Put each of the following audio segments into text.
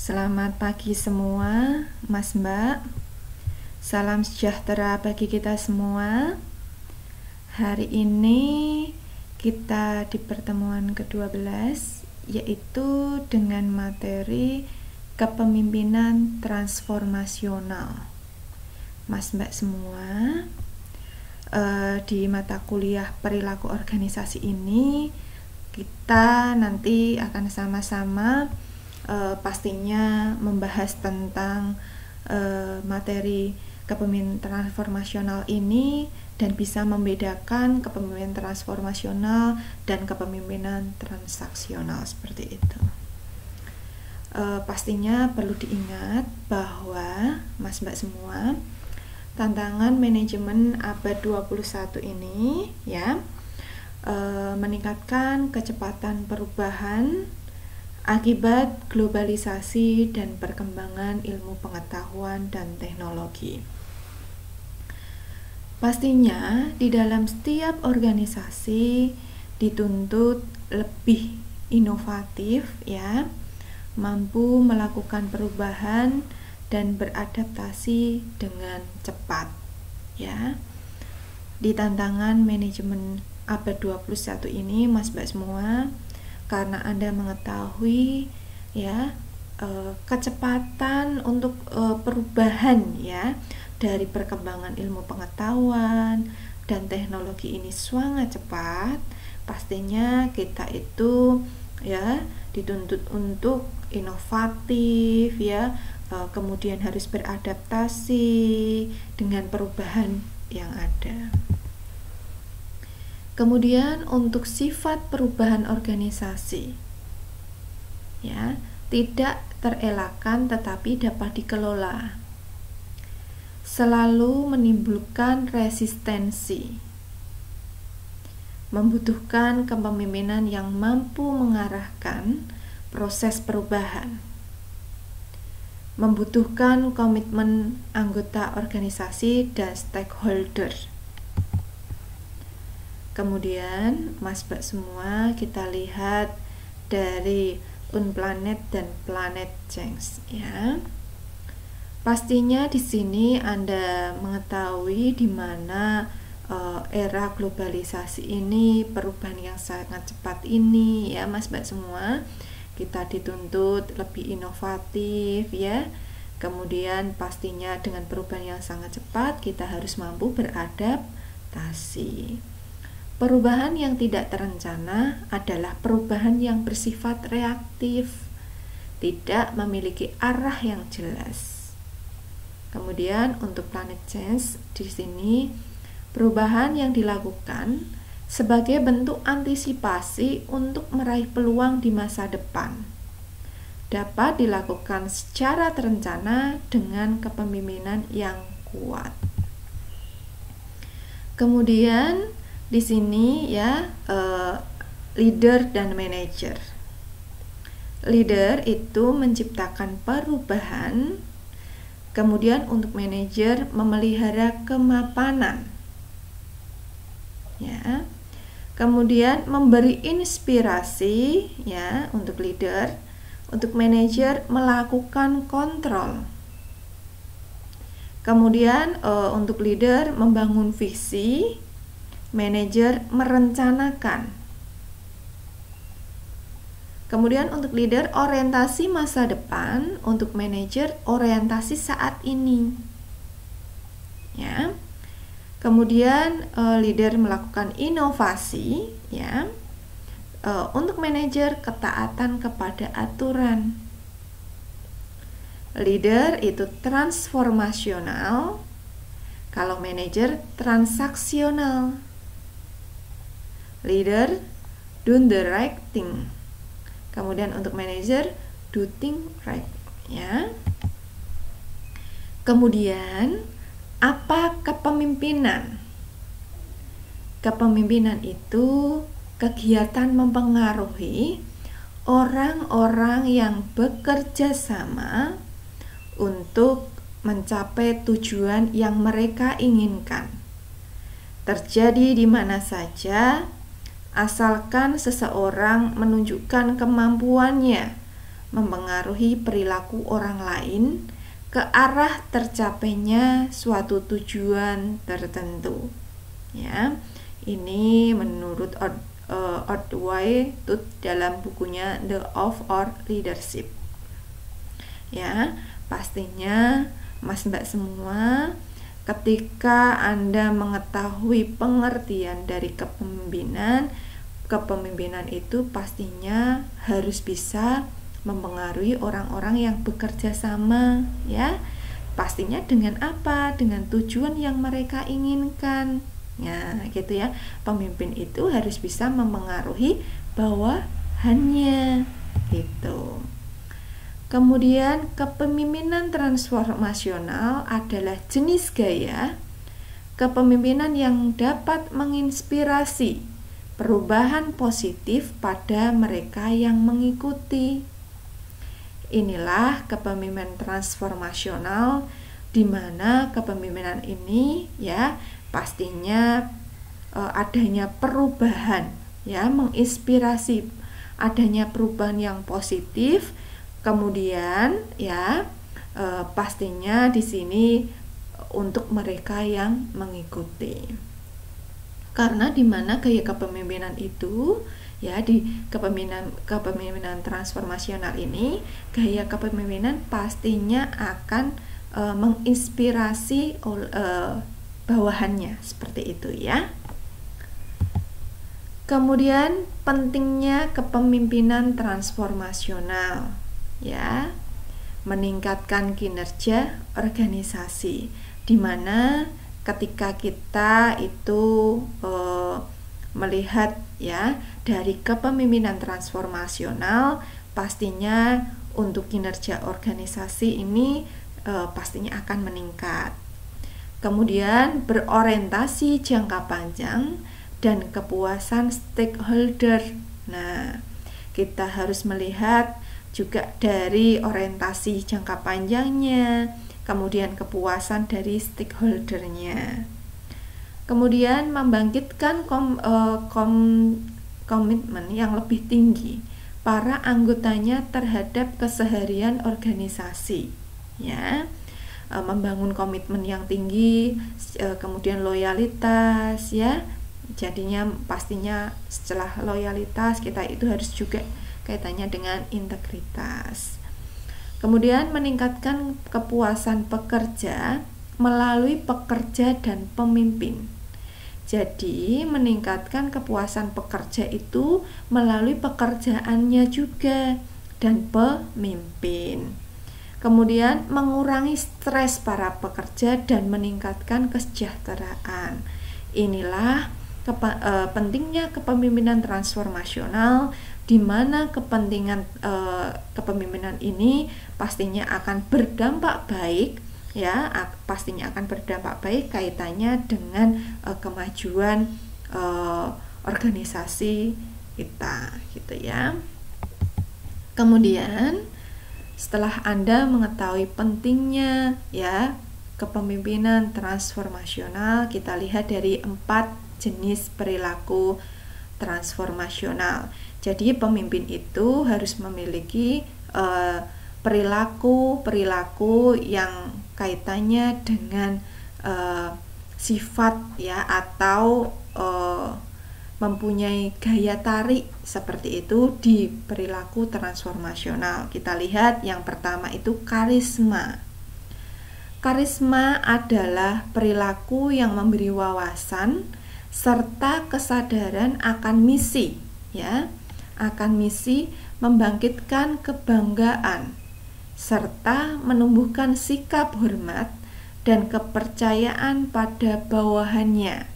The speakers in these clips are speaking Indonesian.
Selamat pagi semua, Mas Mbak. Salam sejahtera bagi kita semua. Hari ini kita di pertemuan ke-12, yaitu dengan materi kepemimpinan transformasional. Mas Mbak semua, di mata kuliah perilaku organisasi ini kita nanti akan sama-sama pastinya membahas tentang materi kepemimpinan transformasional ini dan bisa membedakan kepemimpinan transformasional dan kepemimpinan transaksional seperti itu. Pastinya perlu diingat bahwa Mas Mbak semua, tantangan manajemen abad 21 ini ya meningkatkan kecepatan perubahan akibat globalisasi dan perkembangan ilmu pengetahuan dan teknologi. Pastinya di dalam setiap organisasi dituntut lebih inovatif ya, mampu melakukan perubahan dan beradaptasi dengan cepat ya. Di tantangan manajemen abad 21 ini Mas Mbak semua, karena Anda mengetahui ya kecepatan untuk perubahan ya dari perkembangan ilmu pengetahuan dan teknologi ini sangat cepat, pastinya kita itu ya dituntut untuk inovatif ya, kemudian harus beradaptasi dengan perubahan yang ada. Kemudian untuk sifat perubahan organisasi ya, tidak terelakkan tetapi dapat dikelola. Selalu menimbulkan resistensi. Membutuhkan kepemimpinan yang mampu mengarahkan proses perubahan. Membutuhkan komitmen anggota organisasi dan stakeholder. Kemudian Mas Mbak semua, kita lihat dari Unplanet dan Planet Change ya. Pastinya di sini Anda mengetahui di mana era globalisasi ini, perubahan yang sangat cepat ini ya Mas Mbak semua, kita dituntut lebih inovatif ya. Kemudian pastinya dengan perubahan yang sangat cepat kita harus mampu beradaptasi. Perubahan yang tidak terencana adalah perubahan yang bersifat reaktif, tidak memiliki arah yang jelas. Kemudian untuk Planet Change di sini, perubahan yang dilakukan sebagai bentuk antisipasi untuk meraih peluang di masa depan dapat dilakukan secara terencana dengan kepemimpinan yang kuat. Kemudian di sini ya leader dan manager. Leader itu menciptakan perubahan, kemudian untuk manajer memelihara kemapanan ya. Kemudian memberi inspirasi ya untuk leader, untuk manajer melakukan kontrol. Kemudian untuk leader membangun visi, manajer merencanakan. Kemudian untuk leader orientasi masa depan, untuk manajer orientasi saat ini ya. Kemudian leader melakukan inovasi ya. Untuk manajer ketaatan kepada aturan. Leader itu transformasional, kalau manajer transaksional. Leader do the right thing. Kemudian untuk manager do thing right ya. Kemudian apa kepemimpinan? Kepemimpinan itu kegiatan mempengaruhi orang-orang yang bekerja sama untuk mencapai tujuan yang mereka inginkan. Terjadi di mana saja, asalkan seseorang menunjukkan kemampuannya mempengaruhi perilaku orang lain ke arah tercapainya suatu tujuan tertentu. Ya, ini menurut Ordway dalam bukunya The of Our Leadership. Ya, pastinya Mas Mbak semua, ketika Anda mengetahui pengertian dari kepemimpinan itu pastinya harus bisa mempengaruhi orang-orang yang bekerja sama, ya. Pastinya dengan apa? Dengan tujuan yang mereka inginkan. Ya, gitu ya. Pemimpin itu harus bisa mempengaruhi bawahannya, gitu. Kemudian kepemimpinan transformasional adalah jenis gaya kepemimpinan yang dapat menginspirasi perubahan positif pada mereka yang mengikuti. Inilah kepemimpinan transformasional, di mana kepemimpinan ini ya pastinya adanya perubahan, ya, menginspirasi adanya perubahan yang positif. Kemudian ya pastinya di sini untuk mereka yang mengikuti. Karena di mana gaya kepemimpinan itu ya, di kepemimpinan transformasional ini, gaya kepemimpinan pastinya akan menginspirasi bawahannya, seperti itu ya. Kemudian pentingnya kepemimpinan transformasional, ya, meningkatkan kinerja organisasi, di mana ketika kita itu melihat ya dari kepemimpinan transformasional, pastinya untuk kinerja organisasi ini pastinya akan meningkat. Kemudian berorientasi jangka panjang dan kepuasan stakeholder. Nah, kita harus melihat juga dari orientasi jangka panjangnya, kemudian kepuasan dari stakeholdernya. Kemudian membangkitkan komitmen yang lebih tinggi para anggotanya terhadap keseharian organisasi, ya, membangun komitmen yang tinggi, kemudian loyalitas, ya. Jadinya pastinya setelah loyalitas kita itu harus juga kaitannya dengan integritas. Kemudian meningkatkan kepuasan pekerja melalui pekerja dan pemimpin. Jadi meningkatkan kepuasan pekerja itu melalui pekerjaannya juga dan pemimpin. Kemudian mengurangi stres para pekerja dan meningkatkan kesejahteraan. Inilah pentingnya kepemimpinan transformasional, di mana kepemimpinan ini pastinya akan berdampak baik, ya, pastinya akan berdampak baik kaitannya dengan kemajuan organisasi kita, gitu ya. Kemudian setelah Anda mengetahui pentingnya ya kepemimpinan transformasional, kita lihat dari 4 jenis perilaku transformasional. Jadi pemimpin itu harus memiliki perilaku yang kaitannya dengan sifat ya, atau mempunyai gaya tarik seperti itu di perilaku transformasional. Kita lihat yang pertama itu karisma. Karisma adalah perilaku yang memberi wawasan serta kesadaran akan misi, ya, akan misi, membangkitkan kebanggaan serta menumbuhkan sikap hormat dan kepercayaan pada bawahannya.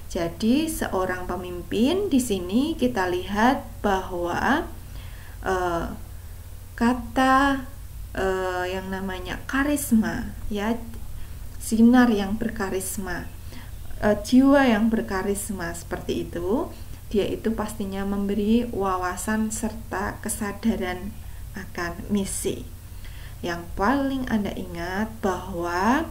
Jadi seorang pemimpin di sini kita lihat bahwa kata yang namanya karisma, ya, sinar yang berkarisma, jiwa yang berkarisma seperti itu, dia itu pastinya memberi wawasan serta kesadaran akan misi. Yang paling Anda ingat bahwa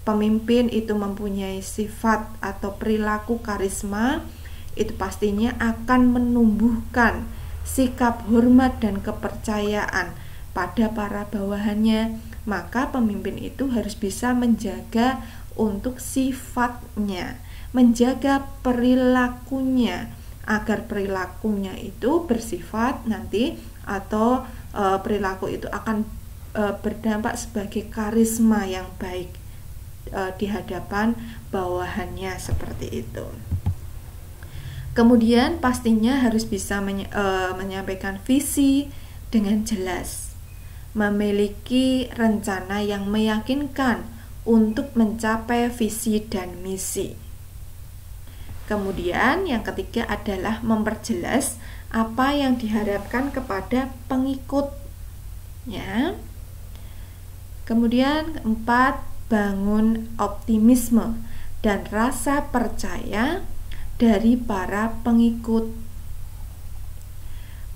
pemimpin itu mempunyai sifat atau perilaku karisma, itu pastinya akan menumbuhkan sikap hormat dan kepercayaan pada para bawahannya, maka pemimpin itu harus bisa menjaga untuk sifatnya, menjaga perilakunya, agar perilakunya itu bersifat nanti atau perilaku itu akan berdampak sebagai karisma yang baik di hadapan bawahannya, seperti itu. Kemudian pastinya harus bisa menyampaikan visi dengan jelas, memiliki rencana yang meyakinkan untuk mencapai visi dan misi. Kemudian yang ketiga adalah memperjelas apa yang diharapkan kepada pengikutnya. Kemudian keempat, bangun optimisme dan rasa percaya dari para pengikut.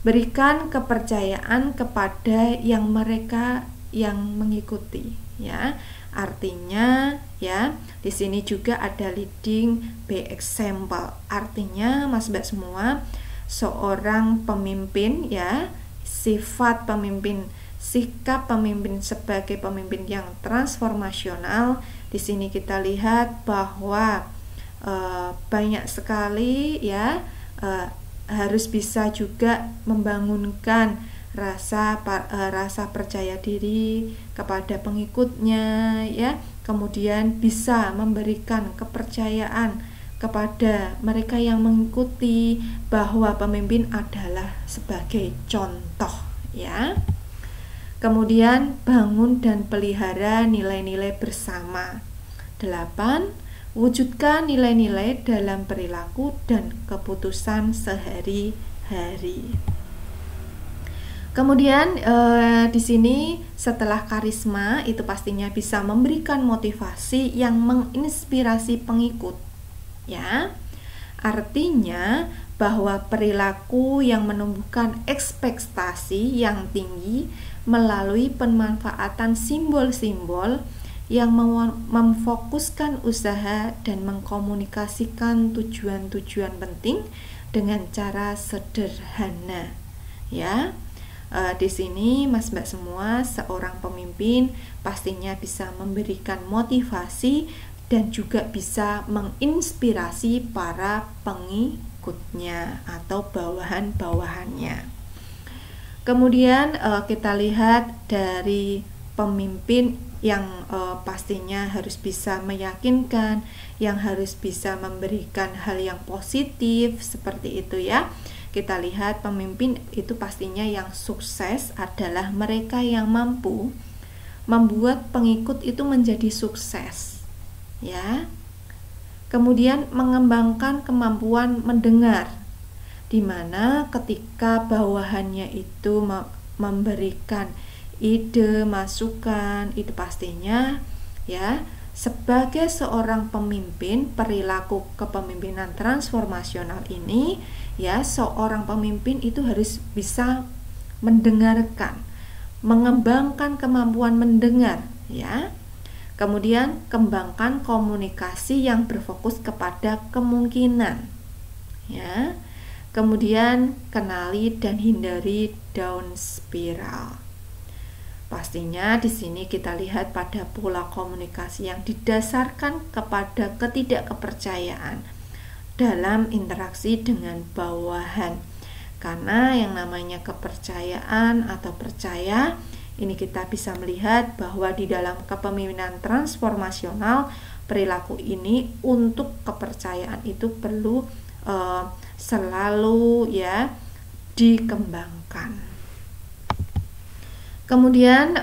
Berikan kepercayaan kepada mereka yang mengikuti, ya. Artinya, ya, di sini juga ada leading by example. Artinya, Mas Mbak semua, seorang pemimpin, ya, sifat pemimpin, sikap pemimpin sebagai pemimpin yang transformasional. Di sini kita lihat bahwa banyak sekali, ya, harus bisa juga membangunkan rasa percaya diri kepada pengikutnya, ya. Kemudian bisa memberikan kepercayaan kepada mereka yang mengikuti bahwa pemimpin adalah sebagai contoh, ya. Kemudian bangun dan pelihara nilai-nilai bersama. 8. Wujudkan nilai-nilai dalam perilaku dan keputusan sehari-hari. Kemudian di sini setelah karisma itu pastinya bisa memberikan motivasi yang menginspirasi pengikut, ya. Artinya bahwa perilaku yang menumbuhkan ekspektasi yang tinggi melalui pemanfaatan simbol-simbol yang memfokuskan usaha dan mengkomunikasikan tujuan-tujuan penting dengan cara sederhana, ya. Di sini Mas Mbak semua, seorang pemimpin pastinya bisa memberikan motivasi dan juga bisa menginspirasi para pengikutnya atau bawahan-bawahannya. Kemudian kita lihat dari pemimpin yang pastinya harus bisa meyakinkan, yang harus bisa memberikan hal yang positif, seperti itu, ya. Kita lihat pemimpin itu pastinya yang sukses adalah mereka yang mampu membuat pengikut itu menjadi sukses, ya. Kemudian mengembangkan kemampuan mendengar, di mana ketika bawahannya itu memberikan ide, masukan, itu pastinya, ya, sebagai seorang pemimpin, perilaku kepemimpinan transformasional ini, ya, seorang pemimpin itu harus bisa mendengarkan, mengembangkan kemampuan mendengar, ya. Kemudian kembangkan komunikasi yang berfokus kepada kemungkinan, ya. Kemudian kenali dan hindari down spiral. Pastinya di sini kita lihat pada pola komunikasi yang didasarkan kepada ketidakkepercayaan dalam interaksi dengan bawahan. Karena yang namanya kepercayaan atau percaya, ini kita bisa melihat bahwa di dalam kepemimpinan transformasional, perilaku ini untuk kepercayaan itu perlu selalu, ya, dikembangkan. Kemudian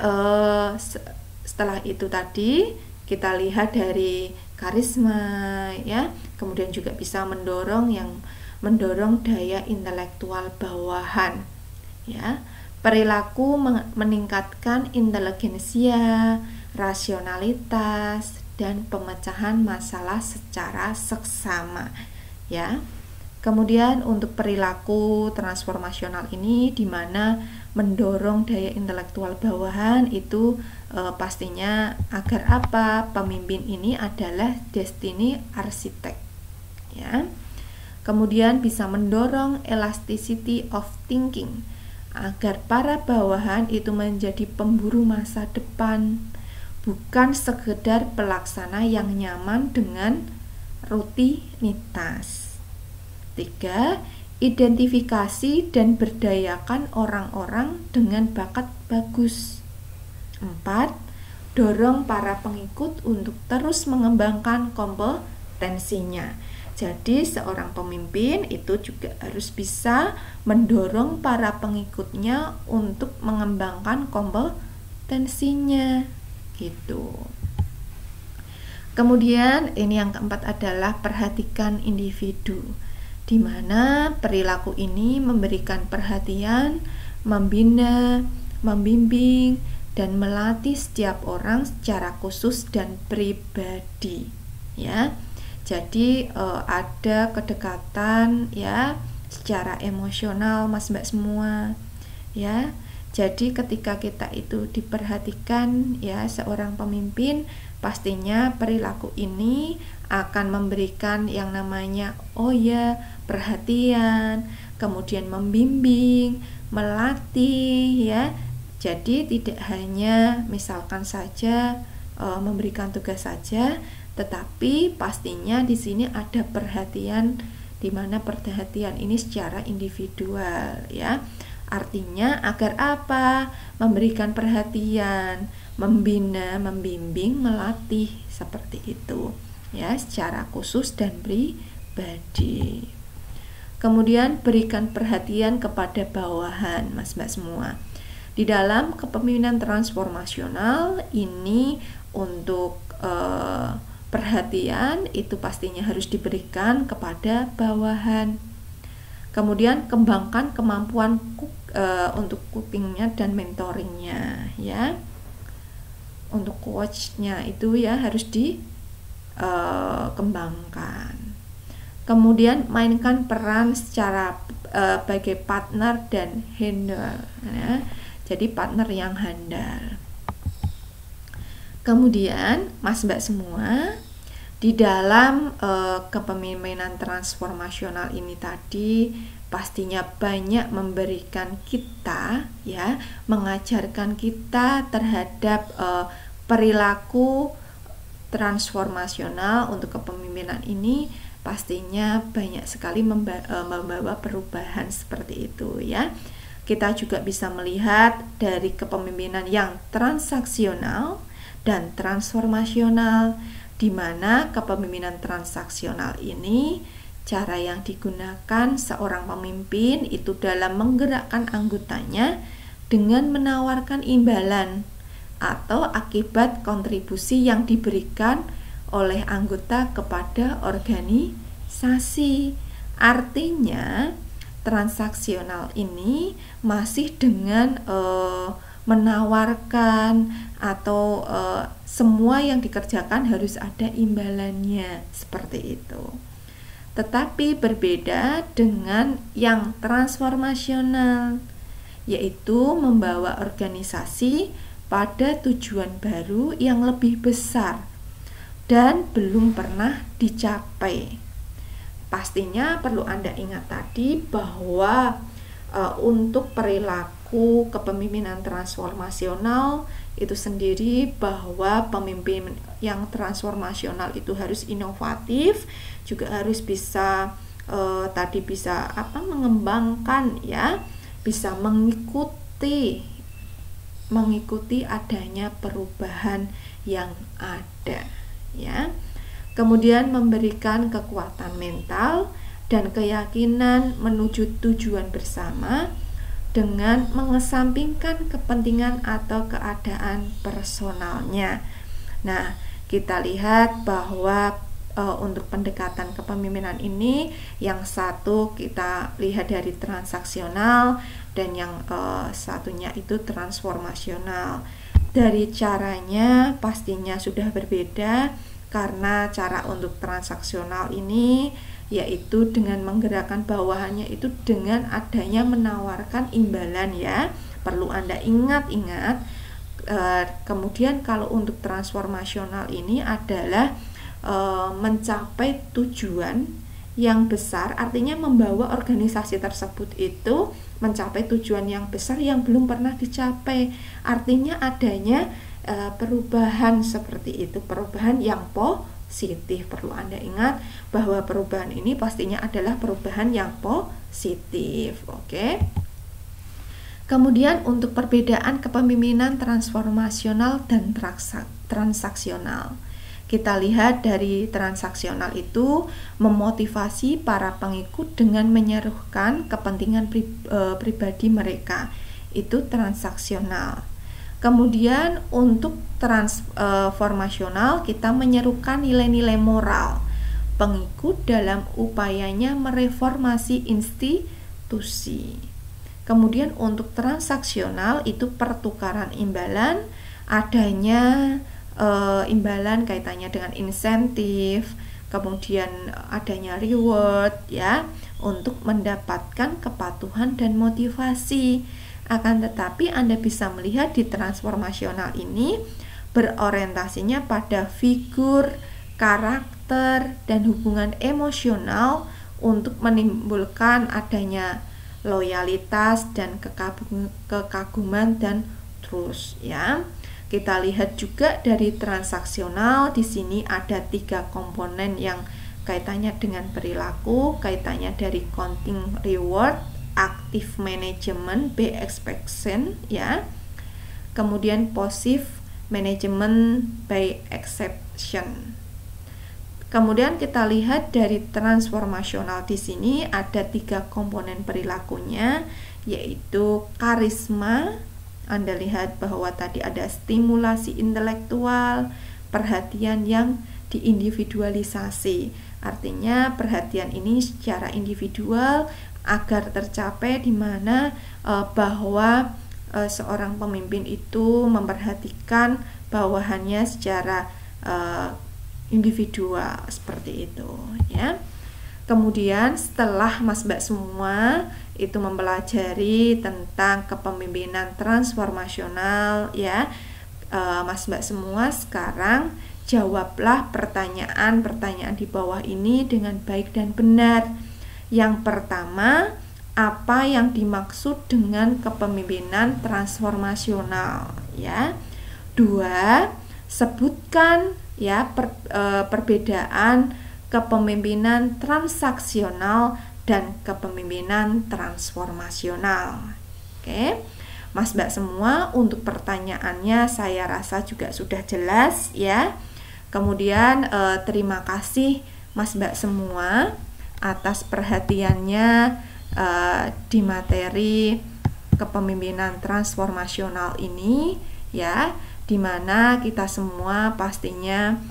setelah itu tadi kita lihat dari karisma, ya, kemudian juga bisa mendorong daya intelektual bawahan, ya. Perilaku meningkatkan inteligensia, rasionalitas, dan pemecahan masalah secara seksama, ya. Kemudian untuk perilaku transformasional ini di mana mendorong daya intelektual bawahan itu pastinya agar apa? Pemimpin ini adalah destiny arsitek, ya. Kemudian bisa mendorong elasticity of thinking agar para bawahan itu menjadi pemburu masa depan, bukan sekedar pelaksana yang nyaman dengan rutinitas. 3. Identifikasi dan berdayakan orang-orang dengan bakat bagus. 4. Dorong para pengikut untuk terus mengembangkan kompetensinya. Jadi seorang pemimpin itu juga harus bisa mendorong para pengikutnya untuk mengembangkan kompetensinya gitu. Kemudian ini yang keempat adalah perhatikan individu, di mana perilaku ini memberikan perhatian, membina, membimbing, dan melatih setiap orang secara khusus dan pribadi, ya. Jadi ada kedekatan ya secara emosional Mas Mbak semua, ya. Jadi ketika kita itu diperhatikan ya seorang pemimpin, pastinya perilaku ini akan memberikan yang namanya perhatian, kemudian membimbing, melatih ya. Jadi tidak hanya misalkan saja memberikan tugas saja, tetapi pastinya di sini ada perhatian, di mana perhatian ini secara individual ya. Artinya agar apa? Memberikan perhatian, membina, membimbing, melatih seperti itu ya, secara khusus dan pribadi. Kemudian berikan perhatian kepada bawahan Mas Mbak semua. Di dalam kepemimpinan transformasional ini untuk perhatian itu pastinya harus diberikan kepada bawahan. Kemudian kembangkan kemampuan untuk coachingnya dan mentoringnya ya. Untuk coachnya itu ya harus dikembangkan. Kemudian mainkan peran secara sebagai partner dan handler ya. Jadi partner yang handal. Kemudian Mas Mbak semua, di dalam kepemimpinan transformasional ini tadi pastinya banyak memberikan kita ya, mengajarkan kita terhadap perilaku transformasional. Untuk kepemimpinan ini pastinya banyak sekali membawa perubahan seperti itu ya. Kita juga bisa melihat dari kepemimpinan yang transaksional dan transformasional, di mana kepemimpinan transaksional ini cara yang digunakan seorang pemimpin itu dalam menggerakkan anggotanya dengan menawarkan imbalan atau akibat kontribusi yang diberikan oleh anggota kepada organisasi. Artinya transaksional ini masih dengan menawarkan atau semua yang dikerjakan harus ada imbalannya seperti itu. Tetapi berbeda dengan yang transformasional, yaitu membawa organisasi pada tujuan baru yang lebih besar dan belum pernah dicapai. Pastinya perlu Anda ingat tadi bahwa untuk perilaku kepemimpinan transformasional itu sendiri, bahwa pemimpin yang transformasional itu harus inovatif, juga harus bisa mengembangkan ya, bisa mengikuti adanya perubahan yang ada ya. Kemudian memberikan kekuatan mental dan keyakinan menuju tujuan bersama dengan mengesampingkan kepentingan atau keadaan personalnya. Nah, kita lihat bahwa untuk pendekatan kepemimpinan ini, yang satu kita lihat dari transaksional dan yang satunya itu transformasional. Dari caranya pastinya sudah berbeda, karena cara untuk transaksional ini yaitu dengan menggerakkan bawahannya itu dengan adanya menawarkan imbalan ya, perlu Anda ingat. Kemudian kalau untuk transformasional ini adalah mencapai tujuan yang besar, artinya membawa organisasi tersebut itu mencapai tujuan yang besar yang belum pernah dicapai. Artinya adanya perubahan seperti itu, perubahan yang positif. Perlu Anda ingat bahwa perubahan ini pastinya adalah perubahan yang positif. Oke. Kemudian untuk perbedaan kepemimpinan transformasional dan transaksional. Kita lihat dari transaksional itu memotivasi para pengikut dengan menyerukan kepentingan pribadi mereka. Itu transaksional. Kemudian untuk transformasional kita menyerukan nilai-nilai moral pengikut dalam upayanya mereformasi institusi. Kemudian untuk transaksional itu pertukaran imbalan, adanya imbalan kaitannya dengan insentif, kemudian adanya reward ya untuk mendapatkan kepatuhan dan motivasi. Akan tetapi Anda bisa melihat di transformasional ini berorientasinya pada figur, karakter, dan hubungan emosional untuk menimbulkan adanya loyalitas dan kekaguman dan trust ya. Kita lihat juga dari transaksional di sini ada 3 komponen yang kaitannya dengan perilaku, kaitannya dari counting reward, active management, be expectation ya. Kemudian passive management by exception. Kemudian kita lihat dari transformasional di sini ada 3 komponen perilakunya, yaitu karisma. Anda lihat bahwa tadi ada stimulasi intelektual, perhatian yang diindividualisasi. Artinya perhatian ini secara individual agar tercapai di mana bahwa seorang pemimpin itu memperhatikan bawahannya secara individual seperti itu ya. Kemudian setelah Mas Mbak semua itu mempelajari tentang kepemimpinan transformasional ya, Mas Mbak semua sekarang jawablah pertanyaan-pertanyaan di bawah ini dengan baik dan benar. Yang pertama, apa yang dimaksud dengan kepemimpinan transformasional ya. 2, sebutkan ya perbedaan kepemimpinan transaksional dan kepemimpinan transformasional. Oke, Mas Mbak semua, untuk pertanyaannya saya rasa juga sudah jelas ya. Kemudian terima kasih Mas Mbak semua atas perhatiannya di materi kepemimpinan transformasional ini ya, dimana kita semua pastinya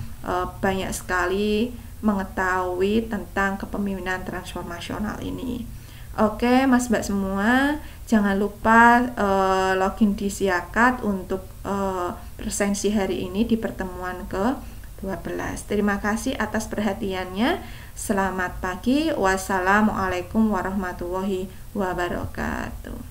banyak sekali mengetahui tentang kepemimpinan transformasional ini. Oke, Mas Mbak semua, jangan lupa login di Siakat untuk presensi hari ini di pertemuan ke-12. Terima kasih atas perhatiannya. Selamat pagi. Wassalamualaikum warahmatullahi wabarakatuh.